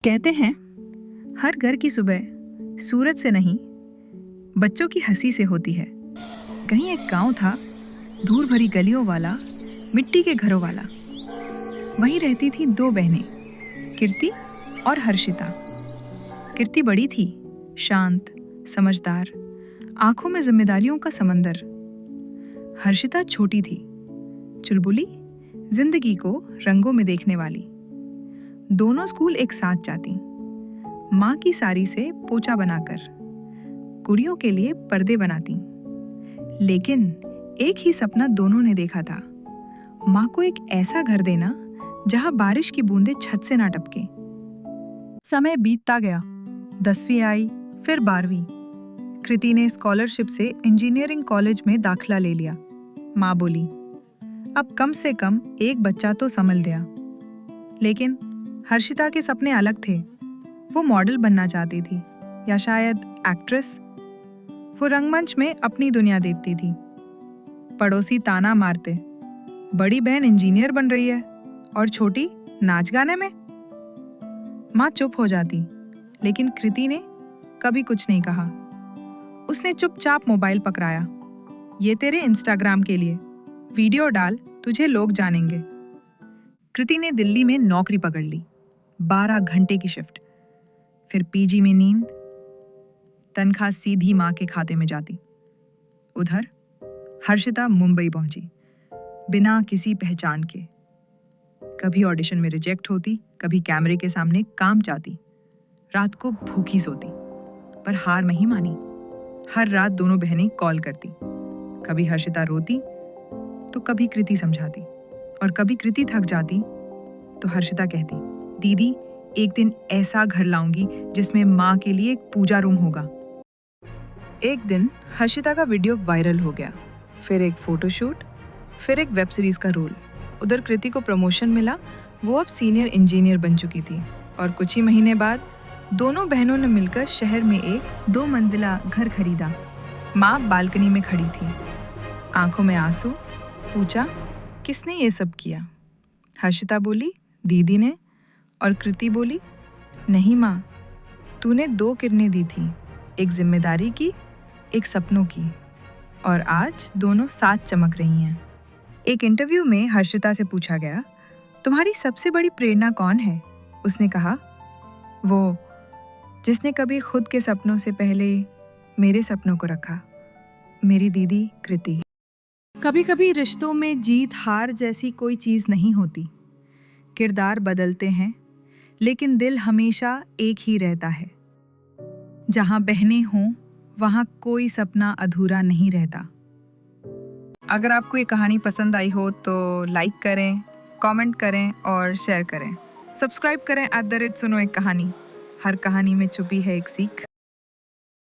कहते हैं हर घर की सुबह सूरज से नहीं बच्चों की हंसी से होती है। कहीं एक गांव था, धूल भरी गलियों वाला, मिट्टी के घरों वाला। वहीं रहती थी दो बहनें, कीर्ति और हर्षिता। कीर्ति बड़ी थी, शांत, समझदार, आंखों में जिम्मेदारियों का समंदर। हर्षिता छोटी थी, चुलबुली, जिंदगी को रंगों में देखने वाली। दोनों स्कूल एक साथ जाती, माँ की साड़ी से पोछा बनाकर, गुड़ियों के लिए पर्दे बनाती। लेकिन एक ही सपना दोनों ने देखा था, माँ को एक ऐसा घर देना जहाँ बारिश की बूंदें छत से ना टपके। समय बीतता गया, 10वीं आई, फिर 12वीं। कृति ने स्कॉलरशिप से इंजीनियरिंग कॉलेज में दाखिला ले लिया। माँ बोली, अब कम से कम एक बच्चा तो संभल दिया। लेकिन हर्षिता के सपने अलग थे। वो मॉडल बनना चाहती थी, या शायद एक्ट्रेस। वो रंगमंच में अपनी दुनिया देखती थी। पड़ोसी ताना मारते, बड़ी बहन इंजीनियर बन रही है और छोटी नाच गाने में। माँ चुप हो जाती, लेकिन कृति ने कभी कुछ नहीं कहा। उसने चुपचाप मोबाइल पकड़ाया। ये तेरे इंस्टाग्राम के लिए, वीडियो डाल, तुझे लोग जानेंगे। कृति ने दिल्ली में नौकरी पकड़ ली, 12 घंटे की शिफ्ट, फिर पीजी में नींद। तनख्वाह सीधी माँ के खाते में जाती। उधर हर्षिता मुंबई पहुंची, बिना किसी पहचान के। कभी ऑडिशन में रिजेक्ट होती, कभी कैमरे के सामने काम चाहती। रात को भूखी सोती, पर हार नहीं मानी। हर रात दोनों बहनें कॉल करती। कभी हर्षिता रोती तो कभी कृति समझाती, और कभी कृति थक जाती तो हर्षिता कहती, दीदी एक दिन ऐसा घर लाऊंगी जिसमें माँ के लिए एक पूजा रूम होगा। एक दिन हर्षिता का वीडियो वायरल हो गया, फिर एक फोटोशूट, फिर एक वेब सीरीज का रोल। उधर कृति को प्रमोशन मिला, वो अब सीनियर इंजीनियर बन चुकी थी। और कुछ ही महीने बाद दोनों बहनों ने मिलकर शहर में एक 2 मंजिला घर खरीदा। माँ बालकनी में खड़ी थी, आंखों में आंसू। पूछा, किसने ये सब किया? हर्षिता बोली, दीदी ने। और कृति बोली, नहीं माँ, तूने 2 किरणें दी थी, एक जिम्मेदारी की, एक सपनों की। और आज दोनों साथ चमक रही हैं। एक इंटरव्यू में हर्षिता से पूछा गया, तुम्हारी सबसे बड़ी प्रेरणा कौन है? उसने कहा, वो जिसने कभी खुद के सपनों से पहले मेरे सपनों को रखा, मेरी दीदी कृति। कभी कभी रिश्तों में जीत हार जैसी कोई चीज़ नहीं होती। किरदार बदलते हैं, लेकिन दिल हमेशा एक ही रहता है। जहाँ बहनें हों, वहाँ कोई सपना अधूरा नहीं रहता। अगर आपको ये कहानी पसंद आई हो तो लाइक करें, कमेंट करें और शेयर करें। सब्सक्राइब करें @सुनो एक कहानी। हर कहानी में छुपी है एक सीख।